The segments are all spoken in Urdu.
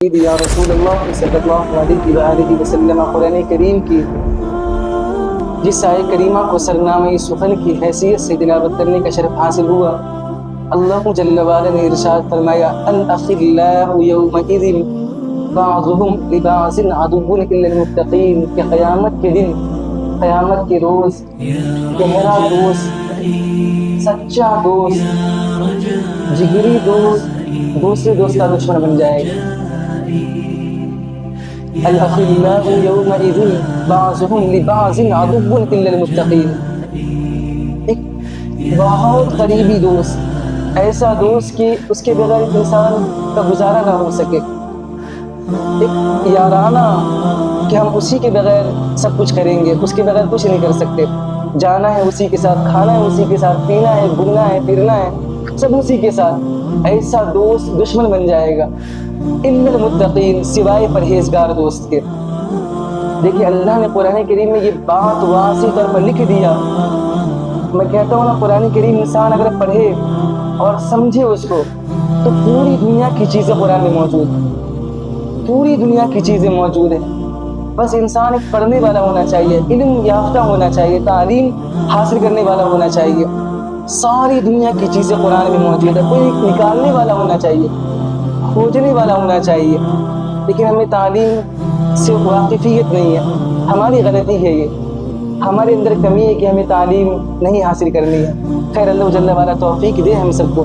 یا رسول اللہ صلی اللہ علیہ وآلہ وسلم قرآن کریم کی جس آیت کریمہ کو سرنامہ سخن کی حیثیت سے تلاوت کرنے کا شرف حاصل ہوا، اللہ جل وعلا نے ارشاد فرمایا الاخلاء یومئذ بعضهم لبعض عدو الا المتقین، کہ قیامت کے دن، قیامت کے روز گہرا دوست، سچا دوست، جگری دوست دوسرے دوست کا دشمن بن جائے گا۔ الاخلاء یومئذ بعضهم لبعض عدو الا المتقین، ایک بہت قریبی دوست، ایسا دوست کہ اس کے بغیر انسان کا گزارا نہ ہو سکے، ایک یارانہ کہ ہم اسی کے بغیر سب کچھ کریں گے، اس کے بغیر کچھ نہیں کر سکتے، جانا ہے اسی کے ساتھ، کھانا ہے اسی کے ساتھ، پینا ہے، گھومنا ہے، پھرنا ہے، سب اسی کے ساتھ، ایسا دوست دشمن بن جائے گا الا المتقین، سوائے پرہیزگار دوست کے۔ دیکھیے اللہ نے قرآن کریم میں یہ بات واضح طور پر لکھ دیا۔ میں کہتا ہوں نا، قرآن کریم انسان اگر پڑھے اور سمجھے اس کو تو پوری دنیا کی چیزیں قرآن میں موجود ہیں، پوری دنیا کی چیزیں موجود ہیں، بس انسان ایک پڑھنے والا ہونا چاہیے، علم یافتہ ہونا چاہیے، تعلیم حاصل کرنے والا ہونا چاہیے۔ ساری دنیا کی چیزیں قرآن میں موجود ہے، کوئی نکالنے والا ہونا چاہیے، کھوجنے والا ہونا چاہیے، لیکن ہمیں تعلیم سے واقفیت نہیں ہے، ہماری غلطی ہے، یہ ہمارے اندر کمی ہے کہ ہمیں تعلیم نہیں حاصل کرنی ہے۔ خیر اللہ جل وعلا توفیق دے ہم سب کو۔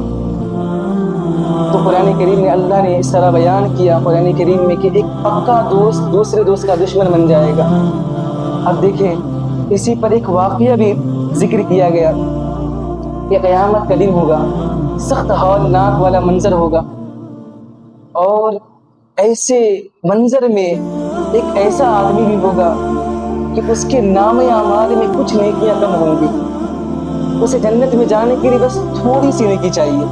تو قرآن کریم میں اللہ نے اس طرح بیان کیا قرآن کریم میں کہ ایک پکا دوست دوسرے دوست کا دشمن بن جائے گا۔ اب دیکھیں اسی پر ایک واقعہ بھی ذکر کیا گیا کہ قیامت کا دن ہوگا، سخت ہولناک والا منظر ہوگا، اور ایسے منظر میں ایک ایسا آدمی بھی ہوگا کہ اس کے نام اعمال میں کچھ نیکیاں کم ہوں گی، اسے جنت میں جانے کے لیے بس تھوڑی سی نیکی چاہیے،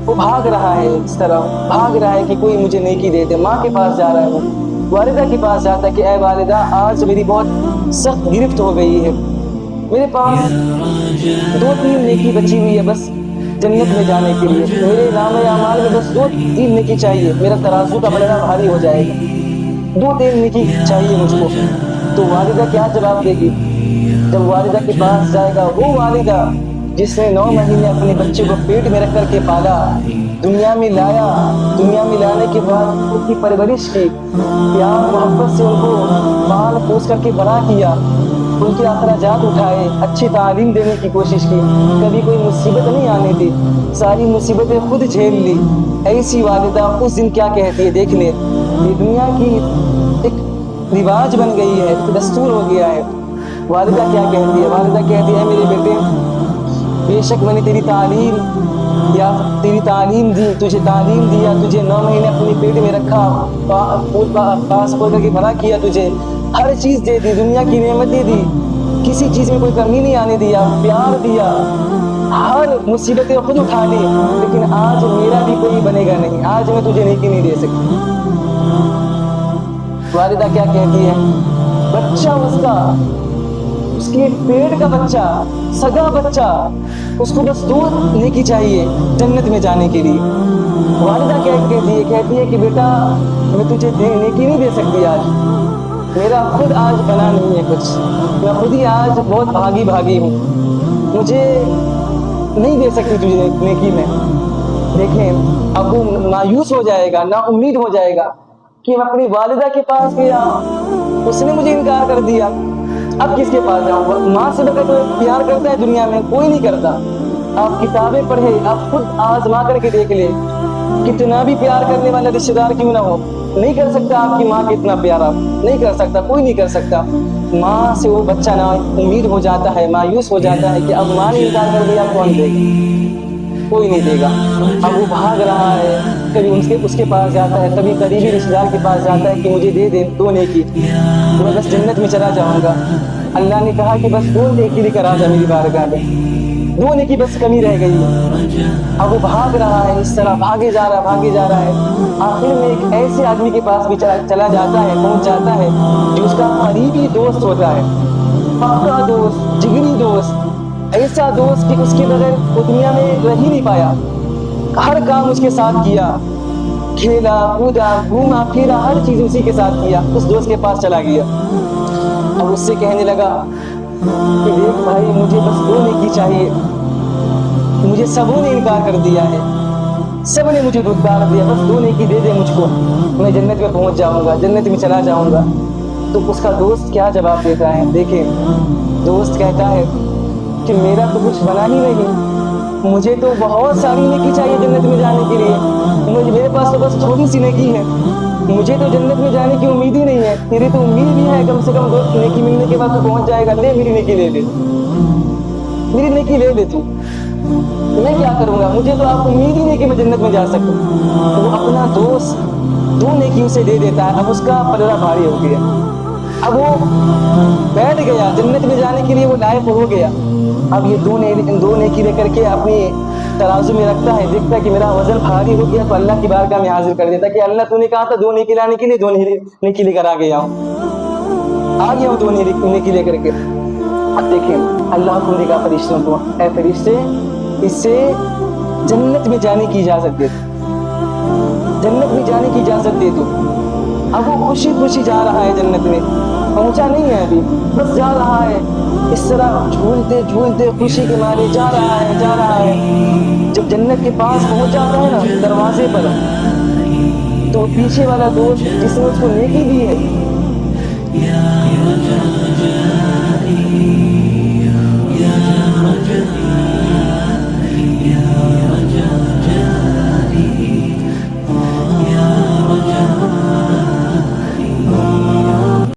وہ بھاگ رہا ہے، اس طرح بھاگ رہا ہے کہ کوئی مجھے نیکی دے دے، ماں کے پاس جا رہا ہے، وہ والدہ کے پاس جاتا ہے کہ اے والدہ آج میری بہت سخت گرفت ہو گئی ہے، میرے پاس 2-3 نیکی بچی ہوئی ہے بس جنت میں جانے کے لیے، میرے نام اعمال میں بس 2-3 نیکی چاہیے، میرا ترازو کا بڑھنا بھاری ہو جائے گا، 2-3 نیکی چاہیے مجھ کو۔ تو والدہ کیا جواب دے گی؟ جب والدہ کے پاس جائے گا، وہ والدہ جس نے 9 مہینے اپنے بچے کو پیٹ میں رکھ کر کے پالا، دنیا میں لایا، دنیا میں لانے کے بعد ان کی پرورش کی، پیار محبت سے ان کو پال پوس کر کے بڑا کیا، ان کے اخراجات اٹھائے، اچھی تعلیم دینے کی کوشش کی، کبھی کوئی مصیبت نہیں آنے دی، ساری مصیبتیں خود جھیل لی، ایسی والدہ اس دن کیا کہتی ہے؟ دیکھ لیں، یہ دنیا کی ایک رواج بن گئی ہے، ایک دستور ہو گیا ہے۔ والدہ کیا کہتی ہے؟ والدہ کہتی ہے میرے بیٹے، بے شک میں نے تیری تعلیم دی، تجھے تعلیم دیا، تجھے 9 مہینے اپنے پیٹ میں رکھا، پاس پڑھ کر کے بڑا کیا، تجھے ہر چیز دے دی، دنیا کی نعمتیں دی، کسی چیز میں کوئی کمی نہیں آنے دیا، پیار دیا، ہر مصیبتیں خود اٹھا لی، لیکن آج میرا بھی کوئی بنے گا نہیں، آج میں تجھے نیکی نہیں دے سکتی۔ والدہ کیا کہتی ہے؟ بچہ اس کے پیٹ کا بچہ، سگا بچہ، اس کو بس 2 نیکی چاہیے جنت میں جانے کے لیے۔ والدہ کیا کہتی ہے کہ بیٹا میں تجھے نیکی نہیں دے سکتی، آج میرا خود آج بنا نہیں ہے کچھ، میں خود ہی آج بہت بھاگی ہوں، مجھے نہیں دے سکتی تجھے نیکی میں۔ دیکھیں اب وہ مایوس ہو جائے گا، نا امید ہو جائے گا کہ میں اپنی والدہ کے پاس گیا، اس نے مجھے انکار کر دیا، اب کس کے پاس جاؤں؟ ماں سے بغیر کوئی پیار کرتا ہے دنیا میں؟ کوئی نہیں کرتا۔ آپ کتابیں پڑھیں، آپ خود آزما کر کے دیکھ لیں، کتنا بھی پیار کرنے والا رشتہ دار کیوں نہ ہو، نہیں کر سکتا آپ کی ماں کے اتنا پیارا، نہیں کر سکتا، کوئی نہیں کر سکتا۔ ماں سے وہ بچہ نا امید ہو جاتا ہے، مایوس ہو جاتا ہے کہ اب ماں نے انکار کر دیا، کون دے گا؟ کوئی نہیں دے گا۔ اب وہ بھاگ رہا ہے، کبھی اس کے پاس جاتا ہے، کبھی قریبی رشتہ دار کے پاس جاتا ہے کہ مجھے دے دے 2 نیکی، میں بس جنت میں چلا جاؤں گا۔ اللہ نے کہا کہ بس 2 نیکی لے کر آ جا میری بارگاہ میں، 2 نیکی بس کمی رہ گئی ہے۔ اب وہ بھاگ رہا ہے، اس طرح بھاگے جا رہا ہے، آخر میں ایک ایسے آدمی کے پاس بھی چلا جاتا ہے، پہنچ جاتا ہے جو اس کا قریبی دوست ہوتا ہے، پکا دوست، جگری دوست، ایسا دوست کہ اس کے بغیر وہ دنیا میں رہ ہی نہیں پایا، ہر کام اس کے ساتھ کیا، کھیلا کودا گھوما پھرا ہر چیز اسی کے ساتھ کیا. اس دوست کے پاس چلا گیا. اب اس سے کہنے لگا کہ دیکھ بھائی مجھے بس 2 نیکی چاہیے, مجھے سبوں نے انکار کر دیا ہے, سب نے مجھے دھتکار دیا, بس 2 نیکی دے دے مجھ کو, میں جنت میں پہنچ جاؤں گا, جنت میں چلا جاؤں گا. تو اس کا دوست کیا جواب دیتا ہے دیکھیں. دوست کہتا ہے کہ میرا تو کچھ بنا ہی نہیں, مجھے تو بہت ساری نیکی چاہیے جنت میں جانے کے لیے, میرے پاس تو بس تھوڑی سی نیکی ہے, مجھے تو جنت میں جانے کی امید ہی نہیں ہے. تیری تو امید بھی ہے کم سے کم 2 نیکی ملنے کے بعد تو پہنچ جائے گا, لے میری نیکی لے لے, میری نیکی لے لے تو, میں کیا کروں گا, مجھے تو آپ امید ہی نہیں کہ میں جنت میں جا سکوں. وہ اپنا دوست 2 نیکی اسے دے دیتا ہے. اب اس کا پلڑا بھاری ہو گیا, اب وہ بیٹھ گیا جنت میں جانے کے لیے, وہ لائق ہو گیا. اب یہ 2 نیکی لے کر کے اپنی ترازو میں رکھتا ہے, دیکھتا ہے کہ میرا وزن بھاری ہو گیا, تو اللہ کی بارگاہ میں حاضر کر دیتا ہے کہ اللہ تو نے کہا تھا 2 نیکی لانے کے لیے, 2 نیکی لے کر آ گیا ہوں 2 نیکی لے کر کے. اب دیکھیں اللہ حکم دے گا فرشتوں کو, اے فرشتے اس سے جنت میں جانے کی اجازت دے دو, جنت میں جانے کی اجازت دے دو. اب وہ خوشی خوشی جا رہا ہے جنت میں, پہنچا نہیں ہے ابھی, بس جا رہا ہے اس طرح جھولتے جھولتے خوشی کے مارے جا رہا ہے جا رہا ہے. جب جنت کے پاس پہنچ جاتا ہے نا دروازے پر, تو پیچھے والا دوست جس نے اس کو نیکی دی ہے